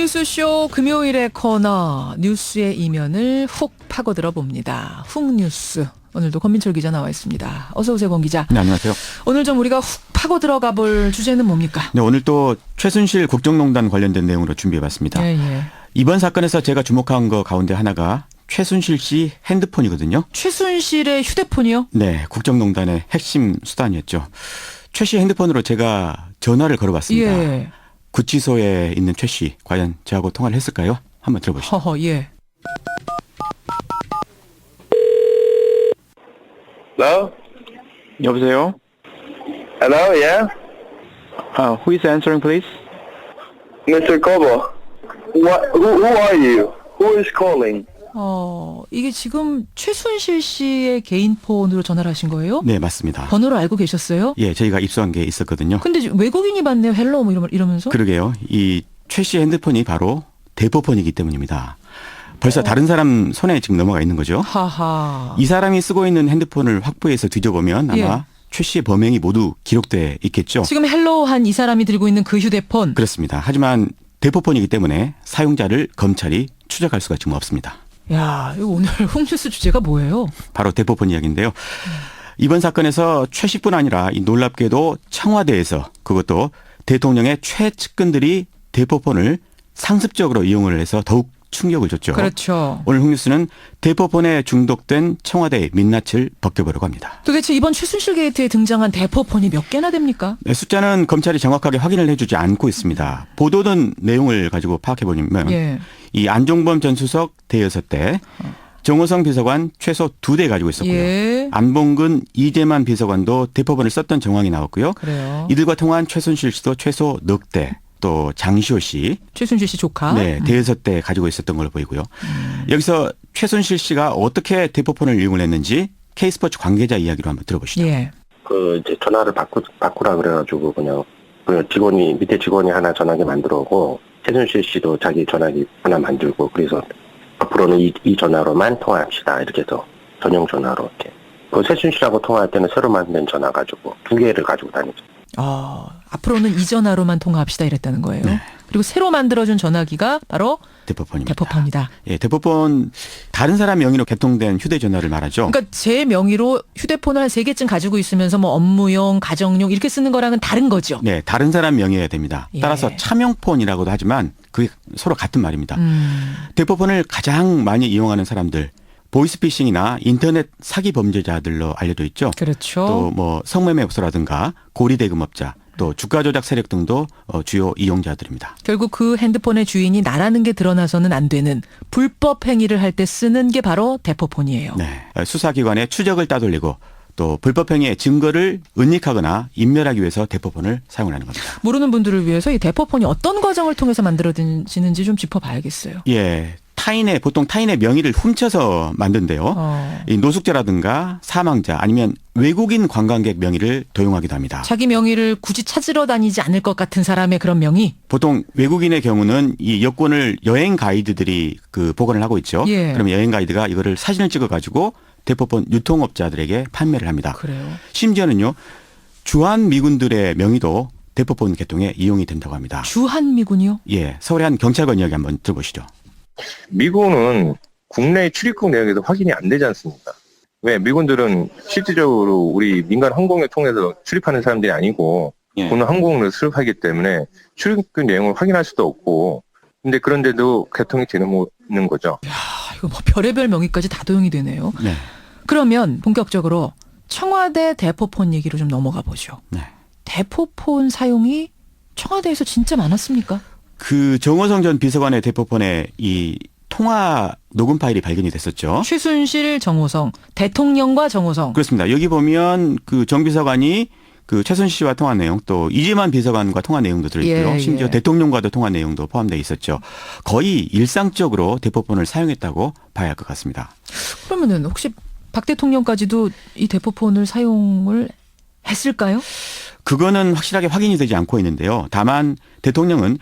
뉴스쇼 금요일의 코너 뉴스의 이면을 훅 파고들어 봅니다. 훅 뉴스. 오늘도 권민철 기자 나와 있습니다. 어서 오세요, 권 기자. 네, 안녕하세요. 오늘 좀 우리가 훅 파고 들어가 볼 주제는 뭡니까? 네, 오늘 또 최순실 국정농단 관련된 내용으로 준비해봤습니다. 예. 이번 사건에서 제가 주목한 거 가운데 하나가 최순실 씨 핸드폰이거든요. 최순실의 휴대폰이요? 네, 국정농단의 핵심 수단이었죠. 최 씨 핸드폰으로 제가 전화를 걸어봤습니다. 예. 구치소에 있는 최 씨, 과연 저하고 통화를 했을까요? 한번 들어보시죠. 허허, 예. Hello? 여보세요? Hello, yeah? Who is answering, please? Mr. Kobo. Who are you? Who is calling? 이게 지금 최순실 씨의 개인 폰으로 전화를 하신 거예요? 네, 맞습니다. 번호를 알고 계셨어요? 예, 저희가 입수한 게 있었거든요. 근데 외국인이 받네요. 헬로 뭐 이러면서? 그러게요. 이 최 씨 핸드폰이 바로 대포폰이기 때문입니다. 벌써 다른 사람 손에 지금 넘어가 있는 거죠. 하하. 이 사람이 쓰고 있는 핸드폰을 확보해서 뒤져보면 아마 예. 최 씨의 범행이 모두 기록돼 있겠죠. 지금 헬로한 이 사람이 들고 있는 그 휴대폰. 그렇습니다. 하지만 대포폰이기 때문에 사용자를 검찰이 추적할 수가 지금 없습니다. 야, 이거 오늘 훅뉴스 주제가 뭐예요? 바로 대포폰 이야기인데요. 이번 사건에서 최 씨뿐 아니라 이 놀랍게도 청와대에서 그것도 대통령의 최측근들이 대포폰을 상습적으로 이용을 해서 더욱 충격을 줬죠. 그렇죠. 오늘 훅뉴스는 대포폰에 중독된 청와대의 민낯을 벗겨보려고 합니다. 도대체 이번 최순실 게이트에 등장한 대포폰이 몇 개나 됩니까? 네, 숫자는 검찰이 정확하게 확인을 해주지 않고 있습니다. 보도된 내용을 가지고 파악해보면 예. 이 안종범 전 수석 대여섯 대, 정호성 비서관 최소 2대 가지고 있었고요. 예. 안봉근 이재만 비서관도 대포폰을 썼던 정황이 나왔고요. 그래요. 이들과 통화한 최순실 씨도 최소 넉 대, 또 장시호 씨, 최순실 씨 조카. 네, 대여섯 대 가지고 있었던 걸로 보이고요. 여기서 최순실 씨가 어떻게 대포폰을 이용을 했는지 K스포츠 관계자 이야기로 한번 들어보시죠. 예. 이제 전화를 바꾸라 그래가지고 그냥 밑에 직원이 하나 전화기 만들어오고 최순실 씨도 자기 전화기 하나 만들고 그래서 앞으로는 이 전화로만 통화합시다 이렇게 해서 전용 전화로 이렇게. 최순실하고 통화할 때는 새로 만든 전화 가지고 2개를 가지고 다니죠. 앞으로는 이 전화로만 통화합시다 이랬다는 거예요. 네. 그리고 새로 만들어준 전화기가 바로 대포폰입니다. 대포폰이다. 예, 대포폰 다른 사람 명의로 개통된 휴대전화를 말하죠. 그러니까 제 명의로 휴대폰을 한 3개쯤 가지고 있으면서 뭐 업무용, 가정용 이렇게 쓰는 거랑은 다른 거죠. 네, 다른 사람 명의여야 됩니다. 예. 따라서 차명폰이라고도 하지만 그게 서로 같은 말입니다. 대포폰을 가장 많이 이용하는 사람들, 보이스피싱이나 인터넷 사기 범죄자들로 알려져 있죠. 그렇죠. 또 뭐 성매매업소라든가 고리대금업자, 또 주가 조작 세력 등도 주요 이용자들입니다. 결국 그 핸드폰의 주인이 나라는 게 드러나서는 안 되는 불법 행위를 할 때 쓰는 게 바로 대포폰이에요. 네, 수사기관의 추적을 따돌리고 또 불법 행위의 증거를 은닉하거나 인멸하기 위해서 대포폰을 사용하는 겁니다. 모르는 분들을 위해서 이 대포폰이 어떤 과정을 통해서 만들어지는지 좀 짚어봐야겠어요. 예. 보통 타인의 명의를 훔쳐서 만든데요. 이 노숙자라든가 사망자 아니면 외국인 관광객 명의를 도용하기도 합니다. 자기 명의를 굳이 찾으러 다니지 않을 것 같은 사람의 그런 명의? 보통 외국인의 경우는 이 여권을 여행 가이드들이 보관을 하고 있죠. 예. 그러면 여행 가이드가 이거를 사진을 찍어가지고 대포폰 유통업자들에게 판매를 합니다. 그래요. 심지어는요. 주한미군들의 명의도 대포폰 개통에 이용이 된다고 합니다. 주한미군이요? 예, 서울의 한 경찰관 이야기 한번 들어보시죠. 미군은 국내 출입국 내역에서 확인이 안 되지 않습니까? 왜 미군들은 실질적으로 우리 민간 항공을 통해서 출입하는 사람들이 아니고 예. 군 항공으로 출입하기 때문에 출입국 내용을 확인할 수도 없고 근데 그런데도 개통이 되는 거죠. 이거 뭐 별의별 명의까지 다 도용이 되네요. 네. 그러면 본격적으로 청와대 대포폰 얘기로 좀 넘어가 보죠. 네. 대포폰 사용이 청와대에서 진짜 많았습니까? 정호성 전 비서관의 대포폰에 이 통화 녹음 파일이 발견이 됐었죠. 최순실, 정호성, 대통령과 정호성. 그렇습니다. 여기 보면 정 비서관이 최순실 씨와 통화 내용 또 이재만 비서관과 통화 내용도 들어있고요. 예. 심지어 대통령과도 통화 내용도 포함되어 있었죠. 거의 일상적으로 대포폰을 사용했다고 봐야 할 것 같습니다. 그러면은 혹시 박 대통령까지도 이 대포폰을 사용을 했을까요? 그거는 확실하게 확인이 되지 않고 있는데요. 다만 대통령은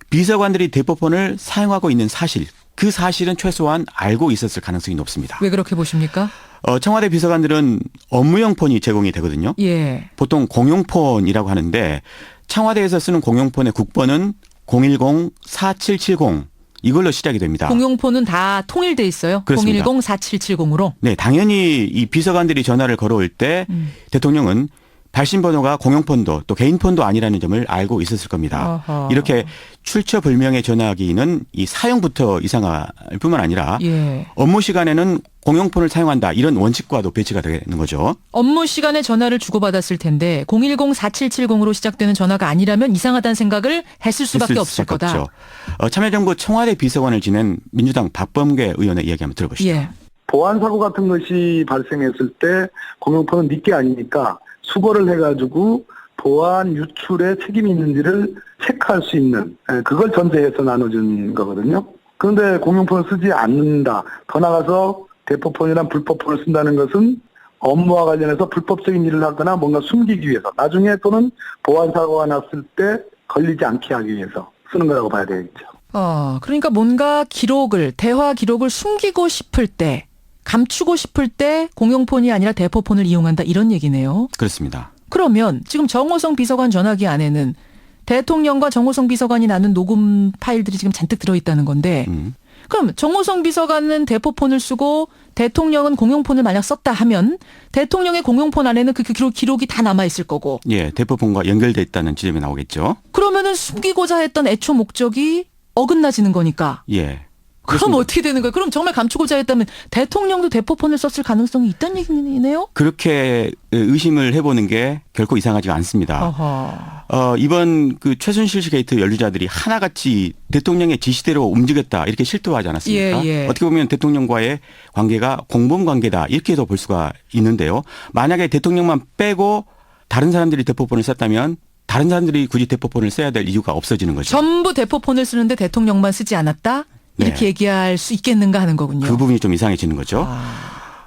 비서관들이 대포폰을 사용하고 있는 사실, 그 사실은 최소한 알고 있었을 가능성이 높습니다. 왜 그렇게 보십니까? 청와대 비서관들은 업무용 폰이 제공이 되거든요. 예. 보통 공용폰이라고 하는데 청와대에서 쓰는 공용폰의 국번은 010-4770 이걸로 시작이 됩니다. 공용폰은 다 통일돼 있어요. 그렇습니다. 010-4770으로. 네, 당연히 이 비서관들이 전화를 걸어올 때 대통령은 발신번호가 공용폰도 또 개인폰도 아니라는 점을 알고 있었을 겁니다. 어허. 이렇게 출처불명의 전화기는 이 사용부터 이상할 뿐만 아니라 예. 업무 시간에는 공용폰을 사용한다 이런 원칙과도 배치가 되는 거죠. 업무 시간에 전화를 주고받았을 텐데 010-4770으로 시작되는 전화가 아니라면 이상하다는 생각을 했을 수밖에 없을 거다. 없죠. 참여정부 청와대 비서관을 지낸 민주당 박범계 의원의 이야기 한번 들어보시죠. 예. 보안 사고 같은 것이 발생했을 때 공용폰은 니께 아니니까 수거를 해가지고 보안 유출에 책임이 있는지를 체크할 수 있는 그걸 전제해서 나눠준 거거든요. 그런데 공용폰을 쓰지 않는다. 더 나가서 대포폰이나 불법폰을 쓴다는 것은 업무와 관련해서 불법적인 일을 하거나 뭔가 숨기기 위해서 나중에 또는 보안 사고가 났을 때 걸리지 않게 하기 위해서 쓰는 거라고 봐야 되겠죠. 그러니까 뭔가 기록을, 대화 기록을 숨기고 싶을 때, 감추고 싶을 때 공용폰이 아니라 대포폰을 이용한다 이런 얘기네요. 그렇습니다. 그러면 지금 정호성 비서관 전화기 안에는 대통령과 정호성 비서관이 나눈 녹음 파일들이 지금 잔뜩 들어있다는 건데 그럼 정호성 비서관은 대포폰을 쓰고 대통령은 공용폰을 만약 썼다 하면 대통령의 공용폰 안에는 그 기록이 다 남아있을 거고 예, 대포폰과 연결돼 있다는 지점이 나오겠죠. 그러면은 숨기고자 했던 애초 목적이 어긋나지는 거니까 예. 그럼 그렇습니다. 어떻게 되는 거예요? 그럼 정말 감추고자 했다면 대통령도 대포폰을 썼을 가능성이 있다는 얘기네요? 그렇게 의심을 해보는 게 결코 이상하지가 않습니다. 어허. 이번 그 최순실 씨 게이트 연루자들이 하나같이 대통령의 지시대로 움직였다 이렇게 실토하지 않았습니까? 예, 예. 어떻게 보면 대통령과의 관계가 공범 관계다 이렇게도 볼 수가 있는데요. 만약에 대통령만 빼고 다른 사람들이 대포폰을 썼다면 다른 사람들이 굳이 대포폰을 써야 될 이유가 없어지는 거죠. 전부 대포폰을 쓰는데 대통령만 쓰지 않았다? 이렇게 네. 얘기할 수 있겠는가 하는 거군요. 그 부분이 좀 이상해지는 거죠.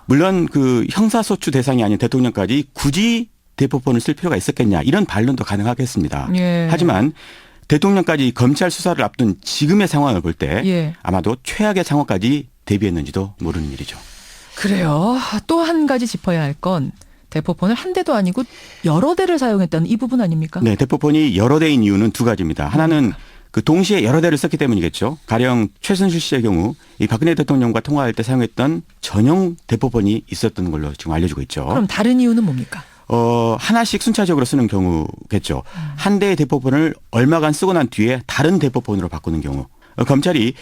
물론 그 형사소추 대상이 아닌 대통령까지 굳이 대포폰을 쓸 필요가 있었겠냐 이런 반론도 가능하겠습니다. 예. 하지만 대통령까지 검찰 수사를 앞둔 지금의 상황을 볼 때 예. 아마도 최악의 상황까지 대비했는지도 모르는 일이죠. 그래요. 또 한 가지 짚어야 할 건 대포폰을 한 대도 아니고 여러 대를 사용했다는 이 부분 아닙니까? 네, 대포폰이 여러 대인 이유는 두 가지입니다. 하나는 그 동시에 여러 대를 썼기 때문이겠죠. 가령 최순실 씨의 경우 이 박근혜 대통령과 통화할 때 사용했던 전용 대포폰이 있었던 걸로 지금 알려지고 있죠. 그럼 다른 이유는 뭡니까? 하나씩 순차적으로 쓰는 경우겠죠. 한 대의 대포폰을 얼마간 쓰고 난 뒤에 다른 대포폰으로 바꾸는 경우. 검찰이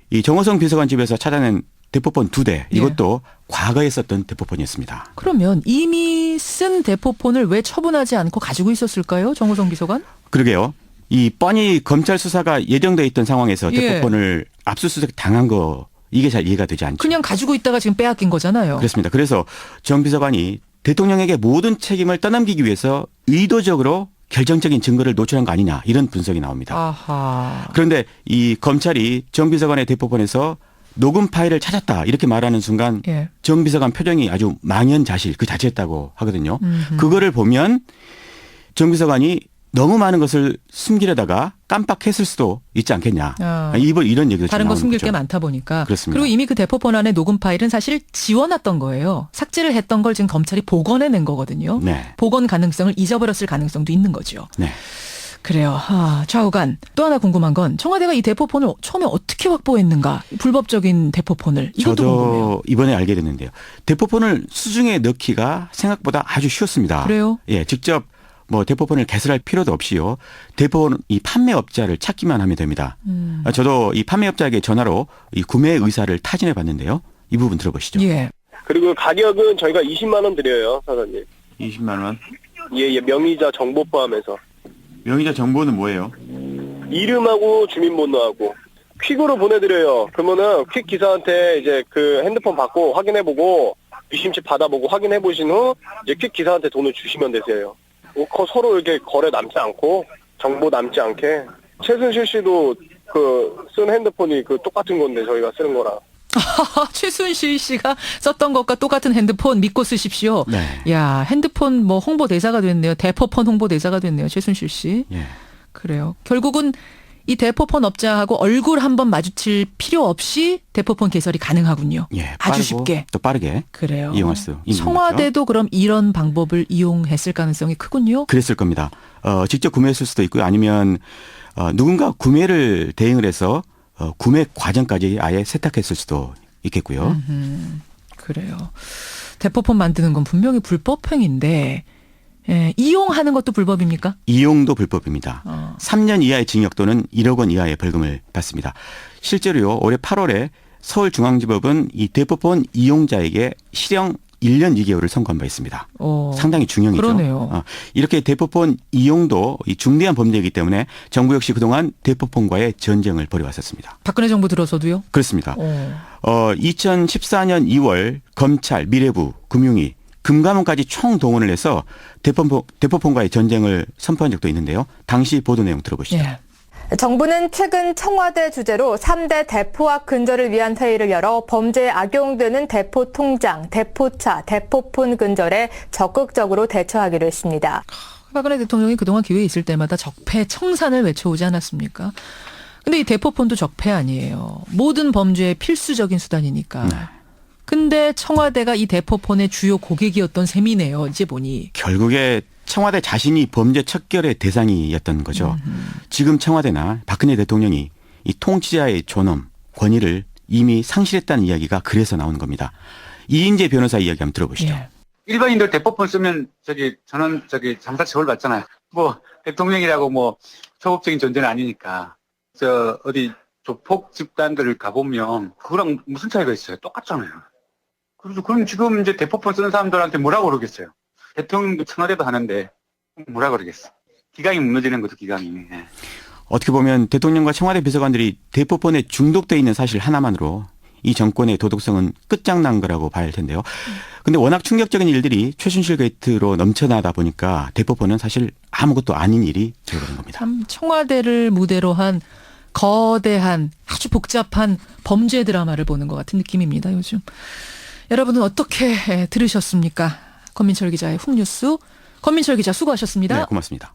이 정호성 비서관 집에서 찾아낸 대포폰 2대 이것도 과거에 썼던 대포폰이었습니다. 그러면 이미 쓴 대포폰을 왜 처분하지 않고 가지고 있었을까요? 정호성 비서관? 그러게요. 이 뻔히 검찰 수사가 예정돼 있던 상황에서 예. 대포폰을 압수수색 당한 거 이게 잘 이해가 되지 않죠. 그냥 가지고 있다가 지금 빼앗긴 거잖아요. 그렇습니다. 그래서 정 비서관이 대통령에게 모든 책임을 떠넘기기 위해서 의도적으로 결정적인 증거를 노출한 거 아니냐 이런 분석이 나옵니다. 아하. 그런데 이 검찰이 정 비서관의 대포폰에서 녹음 파일을 찾았다 이렇게 말하는 순간 예. 정 비서관 표정이 아주 망연자실 그 자체였다고 하거든요. 그거를 보면 정 비서관이 너무 많은 것을 숨기려다가 깜빡했을 수도 있지 않겠냐. 이런 얘기도 다른 지금 거 나오는 숨길 거죠. 게 많다 보니까. 그렇습니다. 그리고 이미 그 대포폰 안에 녹음 파일은 사실 지워놨던 거예요. 삭제를 했던 걸 지금 검찰이 복원해낸 거거든요. 네. 복원 가능성을 잊어버렸을 가능성도 있는 거죠. 네. 그래요. 좌우간. 또 하나 궁금한 건 청와대가 이 대포폰을 처음에 어떻게 확보했는가. 불법적인 대포폰을. 이것도 궁금해요. 저도 이번에 알게 됐는데요. 대포폰을 수중에 넣기가 생각보다 아주 쉬웠습니다. 그래요? 예, 직접 뭐 대포폰을 개설할 필요도 없이요. 대포폰 이 판매업자를 찾기만 하면 됩니다. 저도 이 판매업자에게 전화로 이 구매 의사를 타진해 봤는데요. 이 부분 들어보시죠. 예. 그리고 가격은 저희가 20만 원 드려요, 사장님. 20만 원. 예, 명의자 정보 포함해서. 명의자 정보는 뭐예요? 이름하고 주민번호하고 퀵으로 보내드려요. 그러면은 퀵 기사한테 이제 그 핸드폰 받고 확인해보고 유심칩 받아보고 확인해보신 후 이제 퀵 기사한테 돈을 주시면 되세요. 서로 이렇게 거래 남지 않고 정보 남지 않게. 최순실 씨도 그 쓴 핸드폰이 그 똑같은 건데 저희가 쓰는 거랑. 최순실 씨가 썼던 것과 똑같은 핸드폰 믿고 쓰십시오. 네. 야, 핸드폰 뭐 홍보대사가 됐네요. 대포폰 홍보대사가 됐네요. 최순실 씨. 예. 그래요. 결국은 이 대포폰 업자하고 얼굴 한번 마주칠 필요 없이 대포폰 개설이 가능하군요. 예. 아주 빠르고 쉽게. 또 빠르게 그래요. 이용할 수 있는 거죠. 청와대도 그럼 이런 방법을 이용했을 가능성이 크군요. 그랬을 겁니다. 직접 구매했을 수도 있고요. 아니면 누군가 구매를 대행을 해서 구매 과정까지 아예 세탁했을 수도 있겠고요. 그래요. 대포폰 만드는 건 분명히 불법 행위인데 이용하는 것도 불법입니까? 이용도 불법입니다. 3년 이하의 징역 또는 1억 원 이하의 벌금을 받습니다. 실제로요. 올해 8월에 서울중앙지법은 이 대포폰 이용자에게 실형 1년 2개월을 선고한 바 있습니다. 상당히 중형이죠. 그러네요. 이렇게 대포폰 이용도 이 중대한 범죄이기 때문에 정부 역시 그동안 대포폰과의 전쟁을 벌여왔었습니다. 박근혜 정부 들어서도요? 그렇습니다. 2014년 2월 검찰, 미래부, 금융위, 금감원까지 총동원을 해서 대포폰과의 전쟁을 선포한 적도 있는데요. 당시 보도 내용 들어보시죠. 예. 정부는 최근 청와대 주재로 3대 대포악 근절을 위한 회의를 열어 범죄에 악용되는 대포 통장, 대포차, 대포폰 근절에 적극적으로 대처하기로 했습니다. 박근혜 대통령이 그동안 기회에 있을 때마다 적폐 청산을 외쳐오지 않았습니까? 근데 이 대포폰도 적폐 아니에요. 모든 범죄의 필수적인 수단이니까. 네. 근데 청와대가 이 대포폰의 주요 고객이었던 셈이네요. 이제 보니. 결국에 청와대 자신이 범죄 척결의 대상이었던 거죠. 지금 청와대나 박근혜 대통령이 이 통치자의 존엄, 권위를 이미 상실했다는 이야기가 그래서 나오는 겁니다. 이인재 변호사 이야기 한번 들어보시죠. 예. 일반인들 대포폰 쓰면 저는 장사 처벌 받잖아요. 뭐 대통령이라고 뭐 초법적인 존재는 아니니까. 어디 조폭 집단들을 가보면 그거랑 무슨 차이가 있어요? 똑같잖아요. 그래서 그럼 지금 이제 대포폰 쓰는 사람들한테 뭐라고 그러겠어요? 대통령도 청와대도 하는데 뭐라 그러겠어. 기강이 무너지는 거죠, 기강이. 네. 어떻게 보면 대통령과 청와대 비서관들이 대포폰에 중독돼 있는 사실 하나만으로 이 정권의 도덕성은 끝장난 거라고 봐야 할 텐데요. 근데 워낙 충격적인 일들이 최순실 게이트로 넘쳐나다 보니까 대포폰은 사실 아무것도 아닌 일이 되어버린 겁니다. 참 청와대를 무대로 한 거대한 아주 복잡한 범죄 드라마를 보는 것 같은 느낌입니다. 요즘. 여러분은 어떻게 들으셨습니까? 권민철 기자의 훅뉴스. 권민철 기자 수고하셨습니다. 네, 고맙습니다.